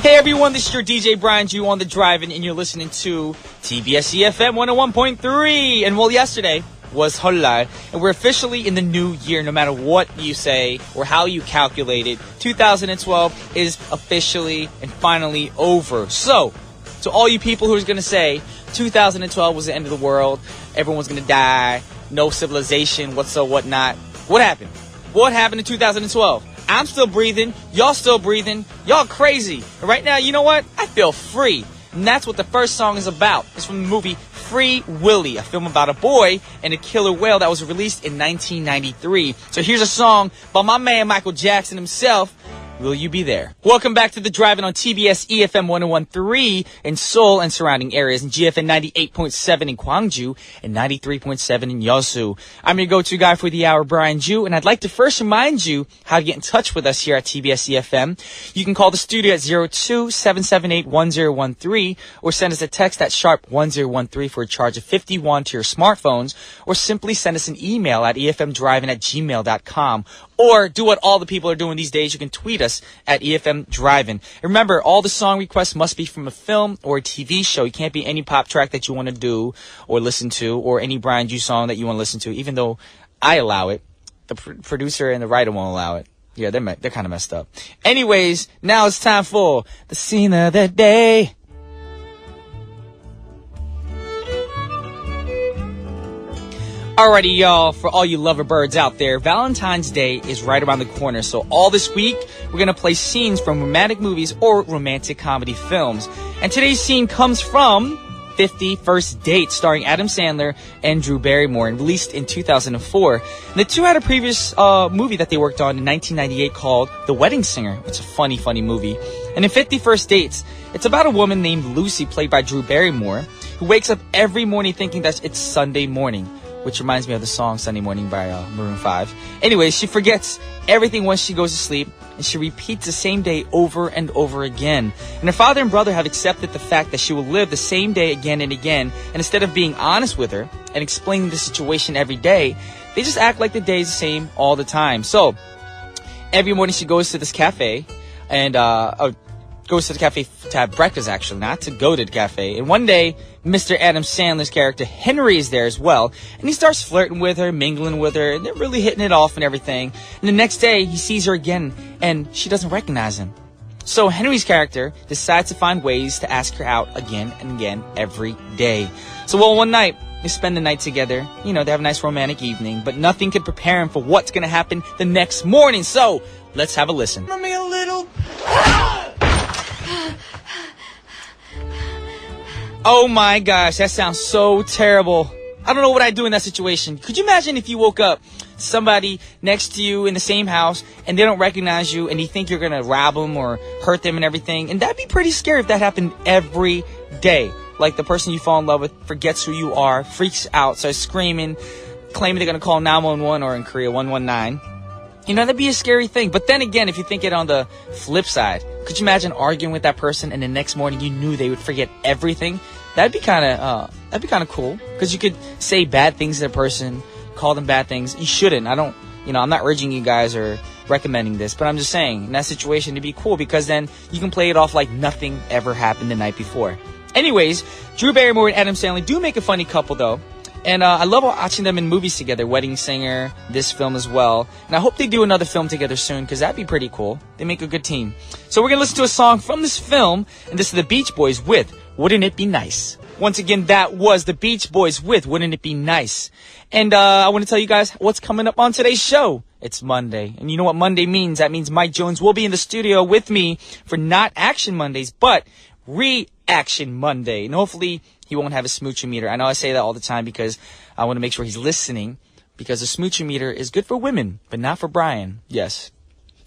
Hey everyone, this is your DJ Brian Jew on the drive-in, and you're listening to TBS efm 101.3. And well, yesterday was Seollal, and we're officially in the new year. No matter what you say or how you calculate it, 2012 is officially and finally over. So, to all you people who are going to say 2012 was the end of the world, everyone's going to die, no civilization, whatnot. What happened? What happened in 2012? I'm still breathing. Y'all still breathing. Y'all crazy. And right now, you know what? I feel free. And that's what the first song is about. It's from the movie Free Willy, a film about a boy and a killer whale that was released in 1993. So here's a song by my man Michael Jackson himself. Will you be there? Welcome back to the Drive-In on TBS efm 101.3 in Seoul and surrounding areas, and GFN 98.7 in Gwangju and 93.7 in Yeosu. I'm your go-to guy for the hour, Brian Jew, and I'd like to first remind you how to get in touch with us here at TBS EFM. You can call the studio at 02-778-1013 or send us a text at sharp 1013 for a charge of 51 to your smartphones, or simply send us an email at efmdrivein@gmail.com. Or do what all the people are doing these days. You can tweet us at EFM Drive-In. Remember, all the song requests must be from a film or a TV show. It can't be any pop track that you want to do or listen to, or any Brian Jew song that you want to listen to, even though I allow it. The producer and the writer won't allow it. Yeah, they're kind of messed up. Anyways, now it's time for the scene of the day. Alrighty, y'all, for all you loverbirds out there, Valentine's Day is right around the corner. So all this week, we're going to play scenes from romantic movies or romantic comedy films. And today's scene comes from 50 First Dates, starring Adam Sandler and Drew Barrymore, and released in 2004. And the two had a previous movie that they worked on in 1998 called The Wedding Singer. It's a funny, funny movie. And in 50 First Dates, it's about a woman named Lucy, played by Drew Barrymore, who wakes up every morning thinking that it's Sunday morning, which reminds me of the song Sunday Morning by Maroon 5. Anyways, she forgets everything once she goes to sleep, and she repeats the same day over and over again. And her father and brother have accepted the fact that she will live the same day again and again, and instead of being honest with her and explaining the situation every day, they just act like the day is the same all the time. So, every morning she goes to this cafe, and goes to the cafe to have breakfast, actually, not to go to the cafe. And one day, Mr. Adam Sandler's character, Henry, is there as well. And he starts flirting with her, mingling with her, and they're really hitting it off and everything. And the next day, he sees her again, and she doesn't recognize him. So Henry's character decides to find ways to ask her out again and again every day. So, well, one night, they spend the night together. You know, they have a nice romantic evening, but nothing could prepare him for what's going to happen the next morning. So, let's have a listen. Let me a little... Oh my gosh, that sounds so terrible. I don't know what I'd do in that situation. Could you imagine if you woke up, somebody next to you in the same house, and they don't recognize you, and you think you're going to rob them or hurt them and everything? And that'd be pretty scary if that happened every day. Like the person you fall in love with forgets who you are, freaks out, starts screaming, claiming they're going to call 911 or in Korea 119. You know, that'd be a scary thing. But then again, if you think it on the flip side, could you imagine arguing with that person and the next morning you knew they would forget everything? That'd be kind of cool, because you could say bad things to the person, call them bad things. You shouldn't. I'm not urging you guys or recommending this, but I'm just saying, in that situation, it'd be cool, because then you can play it off like nothing ever happened the night before. Anyways, Drew Barrymore and Adam Sandler do make a funny couple, though. And I love watching them in movies together, Wedding Singer, this film as well. And I hope they do another film together soon, because that'd be pretty cool. They make a good team. So we're going to listen to a song from this film, and this is the Beach Boys with Wouldn't It Be Nice. Once again, that was the Beach Boys with Wouldn't It Be Nice. And I want to tell you guys what's coming up on today's show. It's Monday. And you know what Monday means? That means Mike Jones will be in the studio with me for not Action Mondays, but Reaction Monday. And hopefully he won't have a smoocher meter. I know I say that all the time because I want to make sure he's listening, because a smoocher meter is good for women, but not for Brian. Yes.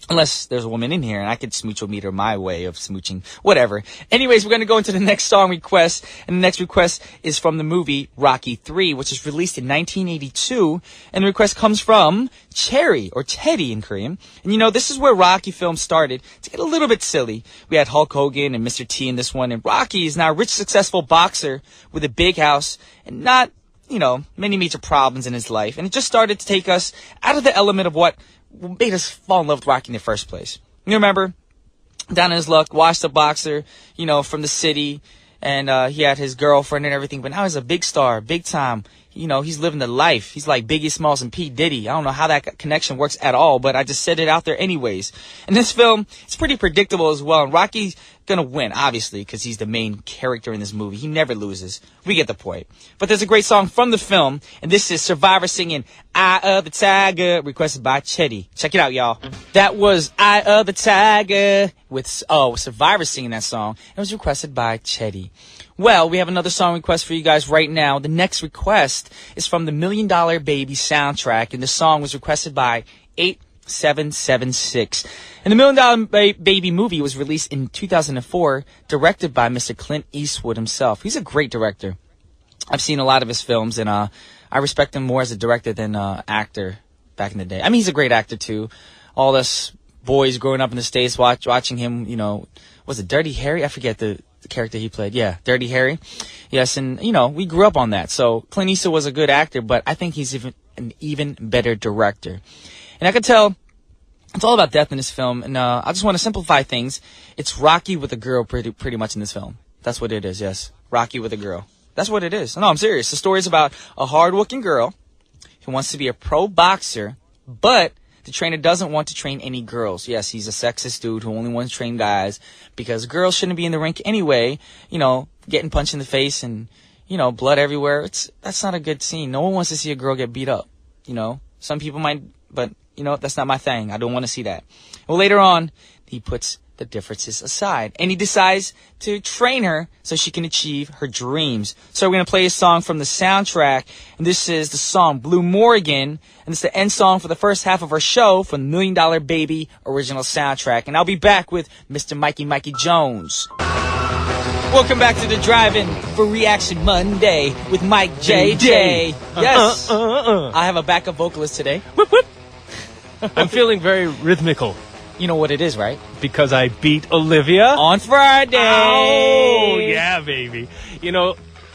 Unless there's a woman in here and I could smooch-o-meter my way of smooching. Whatever. Anyways, we're going to go into the next song request. And the next request is from the movie Rocky 3, which was released in 1982. And the request comes from Cherry, or Teddy in Korean. And you know, this is where Rocky films started to get a little bit silly. We had Hulk Hogan and Mr. T in this one. And Rocky is now a rich, successful boxer with a big house and not, many major problems in his life. And it just started to take us out of the element of what made us fall in love with Rocky in the first place. You remember? down in his luck, washed up boxer, from the city. And he had his girlfriend and everything. But now he's a big star, big time. He's living the life. He's like Biggie Smalls and P. Diddy. I don't know how that connection works at all, but I just said it out there anyways. And this film, it's pretty predictable as well. And Rocky's gonna win, obviously, because he's the main character in this movie. He never loses. We get the point. But there's a great song from the film, and this is Survivor singing Eye of the Tiger, requested by Chetty. Check it out, y'all. That was Eye of the Tiger with Survivor singing that song. It was requested by Chetty. Well, we have another song request for you guys right now. The next request is from the $1 Million Baby soundtrack, and the song was requested by 8776. And the $1 Million Baby movie was released in 2004, directed by Mr. Clint Eastwood himself. He's a great director. I've seen a lot of his films, and I respect him more as a director than actor back in the day. I mean, he's a great actor, too. All us boys growing up in the States watching him, was it Dirty Harry? I forget the character he played. Yeah, Dirty Harry. Yes, and, we grew up on that. So Clint Eastwood was a good actor, but I think he's an even better director. And I could tell it's all about death in this film, and I just want to simplify things. It's Rocky with a girl pretty much in this film. That's what it is, yes. Rocky with a girl. That's what it is. No, I'm serious. The story is about a hard-working girl who wants to be a pro boxer, but the trainer doesn't want to train any girls. Yes, he's a sexist dude who only wants to train guys because girls shouldn't be in the rink anyway, getting punched in the face and, blood everywhere. That's not a good scene. No one wants to see a girl get beat up. Some people might, but, that's not my thing. I don't want to see that. Well, later on, he puts the differences aside, and he decides to train her so she can achieve her dreams. So we're going to play a song from the soundtrack, and this is the song Blue Morgan, and it's the end song for the first half of our show from the $1 Million Baby original soundtrack. And I'll be back with Mr. Mikey Jones. Welcome back to the Drive-In for Reaction Monday with Mike JJ. Yes, I have a backup vocalist today. Whip, whip. I'm feeling very rhythmical. You know what it is, right? Because I beat Olivia on Friday. Oh, yeah, baby.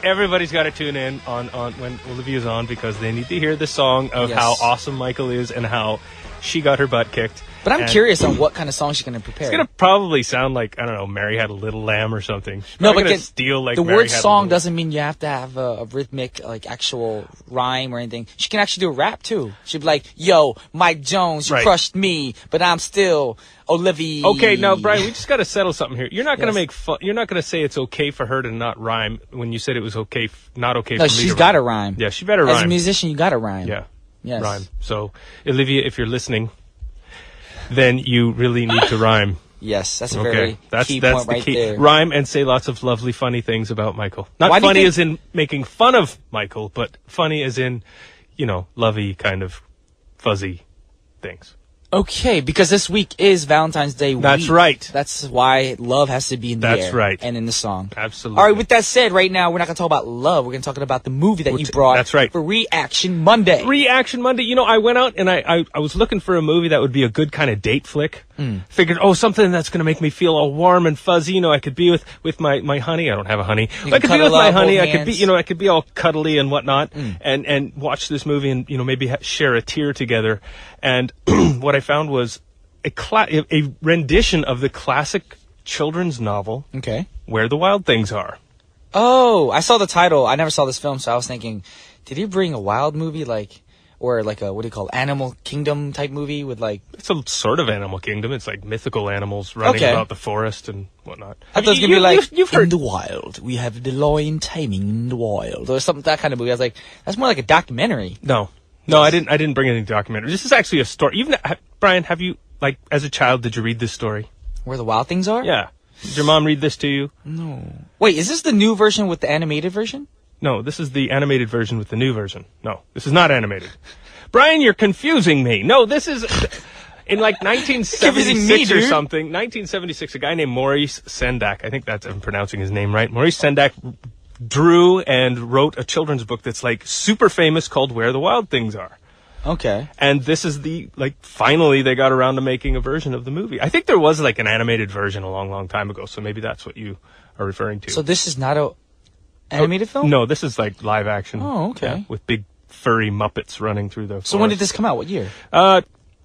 Everybody's got to tune in on when Olivia's on because they need to hear the song of how awesome Michael is and how she got her butt kicked. But I'm curious on what kind of song she's going to prepare. It's going to probably sound like, I don't know, Mary Had a Little Lamb or something. No, but steal like the Mary word Had song doesn't mean you have to have a rhythmic, actual rhyme or anything. She can actually do a rap, too. She'd be like, yo, Mike Jones, you crushed me, but I'm still Olivia. Okay, now, Brian, we just got to settle something here. You're not going to make fun. You're not going to say it's okay for her to not rhyme when you said it was okay, not okay for me to rhyme. No, she's got to rhyme. Yeah, she better rhyme. As a musician, you got to rhyme. Yeah. Yes. Rhyme. So, Olivia, if you're listening, then you really need to rhyme. Yes, that's a very key point right there. Rhyme and say lots of lovely, funny things about Michael. Not funny as in making fun of Michael, but funny as in, lovey, kind of fuzzy things. Okay, because this week is Valentine's Day week. That's right. That's why love has to be in the air. That's right. And in the song. Absolutely. All right, with that said, right now, we're not going to talk about love. We're going to talk about the movie that you brought. That's right. For Reaction Monday. Reaction Monday. I went out and I was looking for a movie that would be a good kind of date flick. Figured, something that's going to make me feel all warm and fuzzy. I could be with my honey. I don't have a honey. I could be with my honey. I could be all cuddly and whatnot and watch this movie and, maybe share a tear together. And what I found was a rendition of the classic children's novel, Where the Wild Things Are. Oh, I saw the title. I never saw this film, so I was thinking, did he bring a wild movie or a, what do you call it, Animal Kingdom type movie with It's a sort of Animal Kingdom. It's like mythical animals running about the forest and whatnot. I thought it was going to be you've heard in the wild. We have the lion taming in the wild. Or something, that kind of movie. I was like, that's more like a documentary. No, I didn't bring any documentary. This is actually a story. Brian, have you, as a child, did you read this story? Where the Wild Things Are? Yeah. Did your mom read this to you? No. Wait, is this the new version with the animated version? No, this is the animated version with the new version. No, this is not animated. Brian, you're confusing me. No, this is in 1976 or something. 1976, a guy named Maurice Sendak. I think I'm pronouncing his name right. Maurice Sendak drew and wrote a children's book that's super famous called Where the Wild Things Are. Okay. And this is finally they got around to making a version of the movie. I think there was an animated version a long, long time ago, so maybe that's what you are referring to. So this is not a animated film? No, this is live action. Oh, okay. Yeah, with big furry Muppets running through the forest. So when did this come out? What year?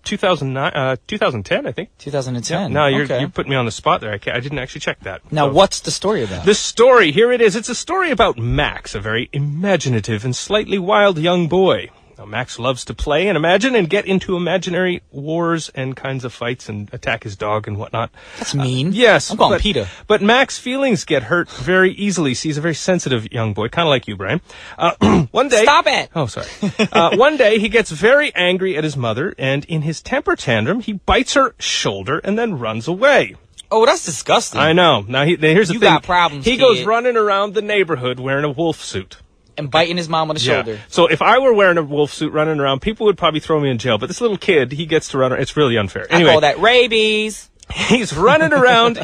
2010, I think. 2010. Yeah, no, okay. you're putting me on the spot there. I didn't actually check that. Now, what's the story about? The story, here it is. It's a story about Max, a very imaginative and slightly wild young boy. Now, Max loves to play and imagine and get into imaginary wars and kinds of fights and attack his dog and whatnot. That's mean. Yes. I'm calling Peter. But Max's feelings get hurt very easily. So he's a very sensitive young boy, kind of like you, Brian. One day... Stop it! Oh, sorry. One day, he gets very angry at his mother, and in his temper tantrum, he bites her shoulder and then runs away. Oh, that's disgusting. I know. Now, here's the thing. You got problems, He goes kid. running around the neighborhood wearing a wolf suit. And biting his mom on the shoulder. So if I were wearing a wolf suit running around, people would probably throw me in jail. But this little kid, he gets to run around. It's really unfair. Anyway, I call that rabies. He's running around,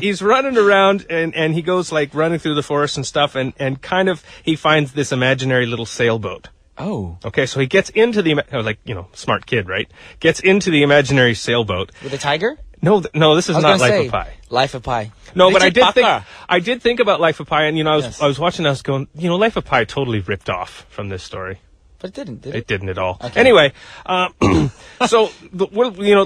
and he goes like running through the forest and stuff, and kind of he finds this imaginary little sailboat. Oh. Okay, so he gets into the, smart kid, right? Gets into the imaginary sailboat. With a tiger? No, this is not Life of Pi. Life of Pi. No, but I did think about Life of Pi, and I was watching, I was going, Life of Pi totally ripped off from this story. But it didn't, did it? It didn't at all. Okay. Anyway, so the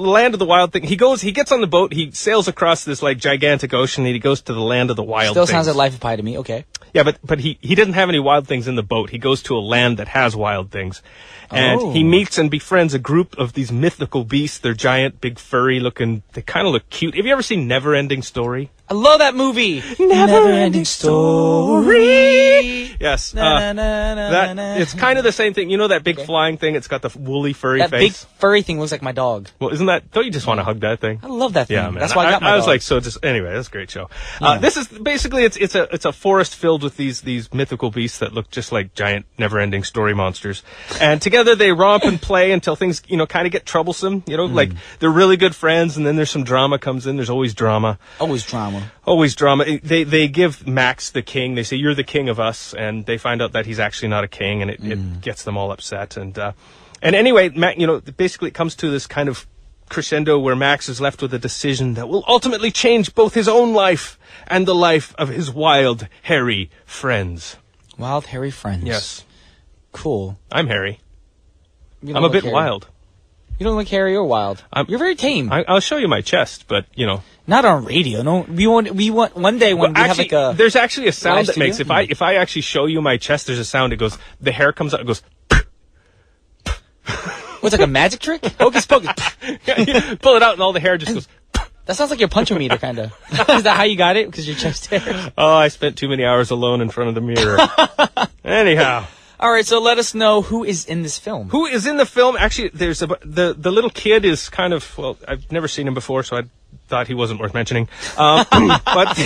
land of the wild thing. He gets on the boat. He sails across this like gigantic ocean, and he goes to the land of the wild. Still things. sounds like Life of Pi to me. Okay. Yeah, but he doesn't have any wild things in the boat. He goes to a land that has wild things, and he meets and befriends a group of these mythical beasts. They're giant, big, furry looking. They kind of look cute. Have you ever seen Never-Ending Story? I love that movie. Never-Ending Story. Yes. Na, na, na, na. It's kind of the same thing. You know that big flying thing? It's got the woolly, furry that face. That big furry thing looks like my dog. Well, don't you just want to hug that thing? I love that thing. Yeah, man. That's why I got my dog. I was like, anyway, that's a great show. This is basically, it's a forest filled with these mythical beasts that look just like giant, never-ending story monsters. And together they romp and play until things, kind of get troublesome. Like they're really good friends, and then there's some drama comes in. There's always drama. Always drama. Always drama. They give Max the king. They say, you're the king of us. And they find out that he's actually not a king, and it gets them all upset. And anyway, basically it comes to this kind of crescendo where Max is left with a decision that will ultimately change both his own life and the life of his wild, hairy friends. Wild, hairy friends. Yes. Cool. I'm hairy. I'm a bit wild. You don't look hairy or wild. You're very tame. I'll show you my chest, but, Not on radio. No, we want one day when we have like a. There's actually a sound that studio? makes if I actually show you my chest, there's a sound. It goes. The hair comes out. It goes. What's like a magic trick? Hocus pocus. You pull it out, and all the hair just goes. That sounds like your punchometer, kind of. Is that how you got it? Because your chest hair. Oh, I spent too many hours alone in front of the mirror. Anyhow. All right, so let us know who is in this film. Who is in the film? Actually, there's the little kid is kind of, well, I've never seen him before, so I thought he wasn't worth mentioning. But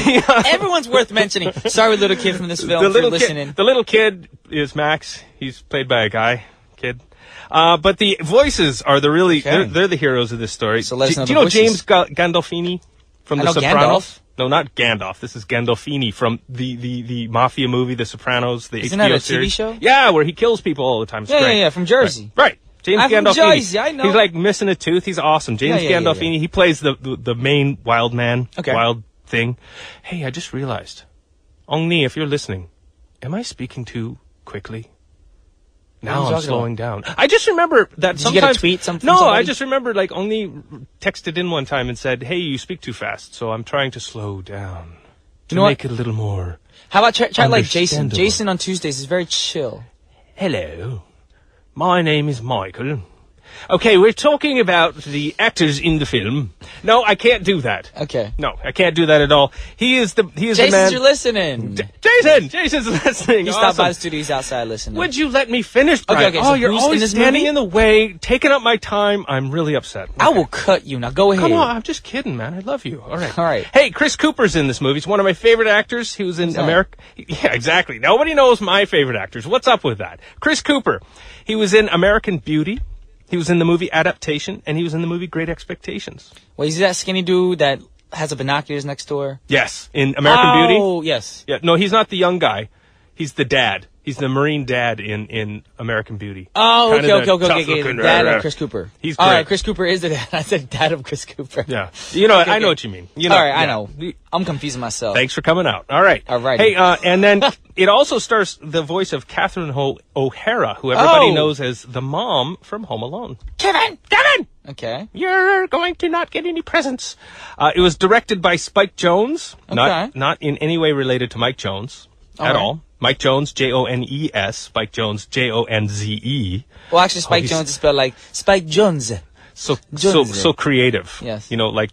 everyone's worth mentioning. Sorry, little kid from this film, if you're listening. The little kid is Max. He's played by a kid. But the voices are the really, they're the heroes of this story. So let us know do you know James Gandolfini from The Sopranos? Gandalf. No, not Gandalf. This is Gandolfini from the mafia movie, The Sopranos, the Isn't HBO that a series. TV show? Yeah, where he kills people all the time. It's great. Yeah, from Jersey. Right. James I'm Gandolfini. from Jersey, I know. He's like missing a tooth. He's awesome. James Gandolfini. He plays the main wild man, wild thing. Hey, I just realized, Ong Ni, if you're listening, am I speaking too quickly? Now I'm slowing down. I just remember that Did sometimes... you get a tweet from No, somebody? I just remember like Only texted in one time and said, hey, you speak too fast, so I'm trying to slow down to make it a little more How about try like Jason? understandable. Jason on Tuesdays is very chill. Hello, my name is Michael. Okay, we're talking about the actors in the film. No, I can't do that. Okay. No, I can't do that at all. He is the Jason's, man. you're listening. Jason's listening. He stopped by the studio. He's outside listening. Would you let me finish, Brian? Okay, so you're who's always in this standing movie? in the way, taking up my time. I'm really upset. Okay. I will cut you. Now go ahead. Come on, I'm just kidding, man. I love you. All right. All right. Hey, Chris Cooper's in this movie. He's one of my favorite actors. He was in America. Yeah, exactly. Nobody knows my favorite actors. What's up with that? Chris Cooper. He was in American Beauty. He was in the movie Adaptation, and he was in the movie Great Expectations. Wait, is he that skinny dude that has the binoculars next door? Yes, in American Beauty. Oh, yes. Yeah, no, he's not the young guy. He's the dad. He's the Marine dad in American Beauty. Oh, Kinda okay. tough-looking, Dad of Chris Cooper. He's great. All right, Chris Cooper is the dad. I said dad of Chris Cooper. Yeah. You know, I know what you mean. You know, all right, I know. I'm confusing myself. Thanks for coming out. All right. All right. Hey, and then it also stars the voice of Catherine O'Hara, who everybody knows as the mom from Home Alone. Kevin! Okay. You're going to not get any presents. It was directed by Spike Jonze. Okay. Not in any way related to Mike Jones at all. Mike Jones, Jones. Spike Jonze, Jonze. Well, actually, Spike Jonze is spelled like Spike Jonze. So creative. Yes. You know,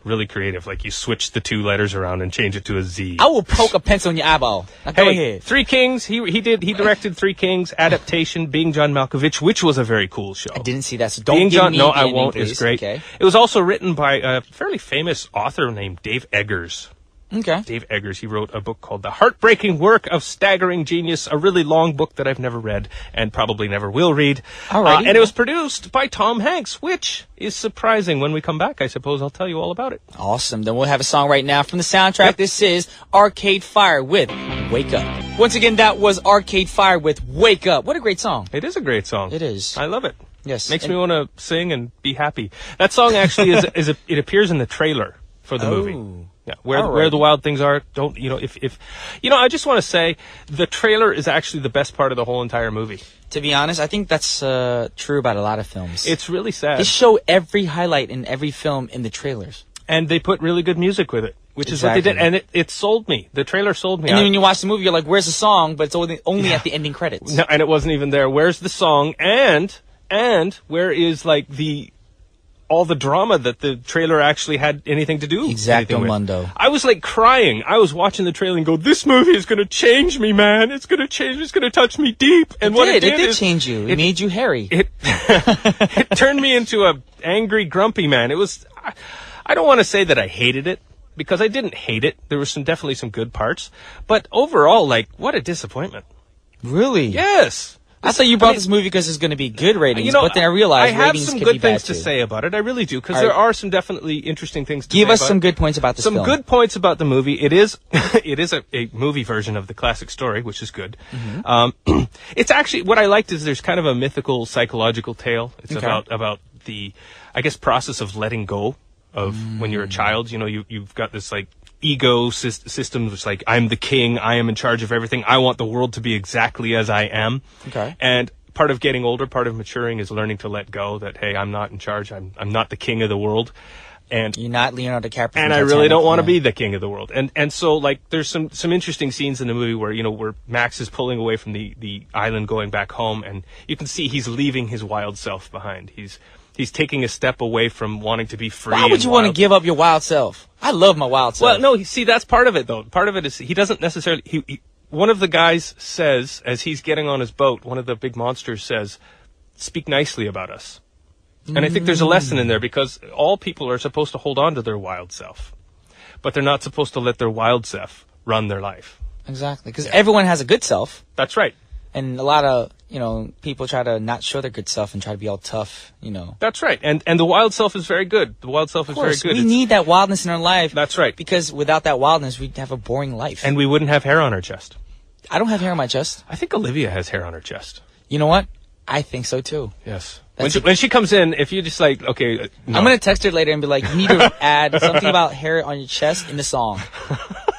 really creative. Like you switch the two letters around and change it to a Z. I will poke a pencil in your eyeball. Now, go ahead. Three Kings. He directed Three Kings adaptation, Being John Malkovich, which was a very cool show. I didn't see that, so don't give me No, the I ending, won't. please. It's great. Okay. It was also written by a fairly famous author named Dave Eggers. Okay. Dave Eggers, he wrote a book called The Heartbreaking Work of Staggering Genius, a really long book that I've never read and probably never will read. Alrighty. And it was produced by Tom Hanks, which is surprising. When we come back, I suppose I'll tell you all about it. Awesome. Then we'll have a song right now from the soundtrack. Yep. This is Arcade Fire with Wake Up. Once again, that was Arcade Fire with Wake Up. What a great song. It is a great song. It is. I love it. Yes. Makes me want to sing and be happy. That song actually it appears in the trailer for the movie. Yeah, where the wild things are. Don't I just want to say the trailer is actually the best part of the whole entire movie. To be honest, I think that's true about a lot of films. It's really sad. They show every highlight in every film in the trailers, and they put really good music with it, which is what they did. And it sold me. The trailer sold me. And then when you watch the movie, you're like, "Where's the song?" But it's only at the ending credits. No, and it wasn't even there. Where's the song? And where is all the drama that the trailer actually had anything to do Exacto mundo. I was crying. I was watching the trailer and go, this movie is going to change me, man. It's going to change me. It's going to touch me deep. And it did change you. It made you hairy. It turned me into a angry, grumpy man. It was, I don't want to say that I hated it, because I didn't hate it. There were definitely some good parts. But overall, what a disappointment. Really? Yes. I thought you brought this movie because it's going to be good ratings, but then I realized ratings could be bad, I have some good things to say about it. I really do, because there are some definitely interesting things to say about it. Give us some good points about this film. Some good points about the movie. It is a movie version of the classic story, which is good. Mm-hmm. It's actually, what I liked is there's kind of a mythical, psychological tale. It's about the, I guess, process of letting go of when you're a child. You know, you've got this, ego system, which I'm the king, I am in charge of everything, I want the world to be exactly as I am. Okay. And part of getting older, part of maturing is learning to let go, that, hey, I'm not in charge, I'm not the king of the world. And you're not Leonardo DiCaprio. And I really don't want to be the king of the world. And so there's some interesting scenes in the movie where Max is pulling away from the island going back home, and you can see he's leaving his wild self behind. He's taking a step away from wanting to be free. Why would you want to give up your wild self? I love my wild self. Well, no, see, that's part of it, though. Part of it is he doesn't necessarily... one of the guys says, as he's getting on his boat, one of the big monsters says, speak nicely about us. And I think there's a lesson in there, because all people are supposed to hold on to their wild self. But they're not supposed to let their wild self run their life. Exactly, because everyone has a good self. That's right. And a lot of, people try to not show their good self and try to be all tough, That's right. And the wild self is very good. The wild self is very good. We need that wildness in our life. That's right. Because without that wildness, we'd have a boring life. And we wouldn't have hair on our chest. I don't have hair on my chest. I think Olivia has hair on her chest. You know what? I think so, too. Yes. When she comes in, if you just okay... No. I'm going to text her later and be like, you need to add something about hair on your chest in the song.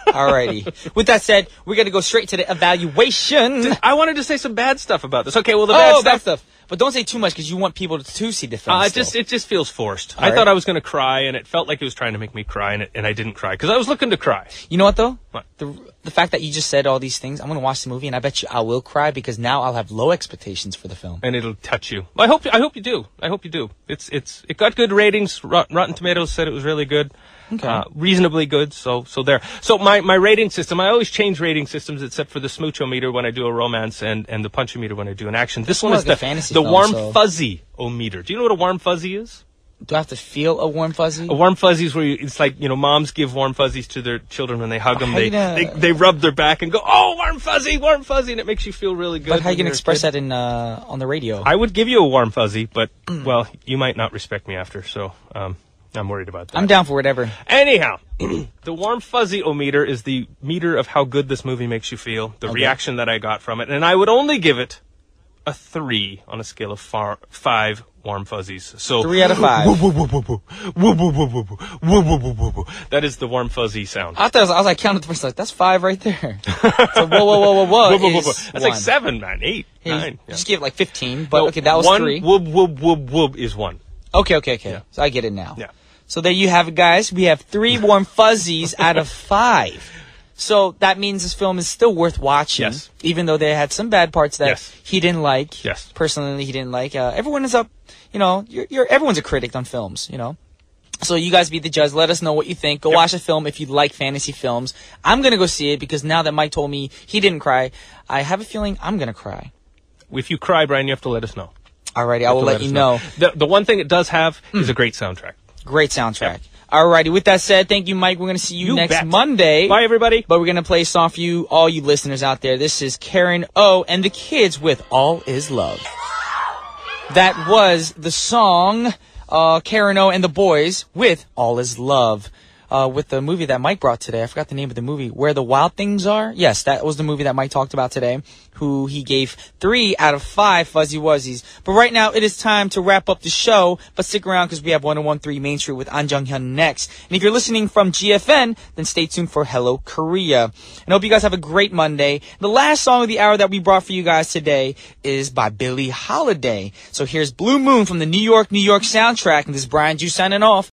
Alrighty. With that said, we're going to go straight to the evaluation. I wanted to say some bad stuff about this. Okay, well, bad stuff. But don't say too much, because you want people to see the film. It just feels forced. I thought I was going to cry, and it felt like it was trying to make me cry, and I didn't cry, because I was looking to cry. You know what, though? What? The fact that you just said all these things, I'm going to watch the movie, and I bet you I will cry, because now I'll have low expectations for the film. And it'll touch you. Well, I hope you do. I hope you do. It got good ratings. Rotten Tomatoes said it was really good. Okay. Reasonably good. So there. So my rating system, I always change rating systems except for the smooch-o-meter when I do a romance and the punch-o-meter when I do an action. This one is the warm fuzzy-o-meter. Do you know what a warm fuzzy is? Do I have to feel a warm fuzzy? A warm fuzzy is where it's moms give warm fuzzies to their children when they hug them. They rub their back and go, oh, warm fuzzy, and it makes you feel really good. But how are you going to express that on the radio? I would give you a warm fuzzy, but, well, you might not respect me after, so I'm worried about that. I'm down for whatever. Anyhow, the warm fuzzy-o-meter is the meter of how good this movie makes you feel, the reaction that I got from it, and I would only give it a 3 on a scale of 5 warm fuzzies. So 3 out of 5. That is the warm fuzzy sound. I was counting the first, that's 5 right there. So whoa. That's 7, man. 8, 9. Just give it 15, but okay, that was 3. Whoop is 1. Okay. Yeah. So I get it now. Yeah. So there you have it, guys. We have 3 warm fuzzies out of 5. So that means this film is still worth watching. Yes. Even though they had some bad parts that Yes. he didn't like. Yes. Personally, he didn't like. Everyone is up, everyone's a critic on films, So you guys be the judge. Let us know what you think. Go watch a film if you like fantasy films. I'm going to go see it because now that Mike told me he didn't cry, I have a feeling I'm going to cry. If you cry, Brian, you have to let us know. Alrighty, I will let you know. The one thing it does have is a great soundtrack. Great soundtrack. Alrighty, with that said, thank you, Mike. We're going to see you next bet. Monday. Bye, everybody. But we're going to play a song for you, all you listeners out there. This is Karen O and the Kids with All Is Love. That was the song Karen O and the Boys with All Is Love. With the movie that Mike brought today. I forgot the name of the movie. Where the Wild Things Are? Yes, that was the movie that Mike talked about today, who he gave 3 out of 5 Fuzzy Wuzzies. But right now, it is time to wrap up the show. But stick around because we have 1013 Main Street with An Jung-hyun next. And if you're listening from GFN, then stay tuned for Hello Korea. And I hope you guys have a great Monday. The last song of the hour that we brought for you guys today is by Billie Holiday. So here's Blue Moon from the New York soundtrack. And this is Brian Ju signing off.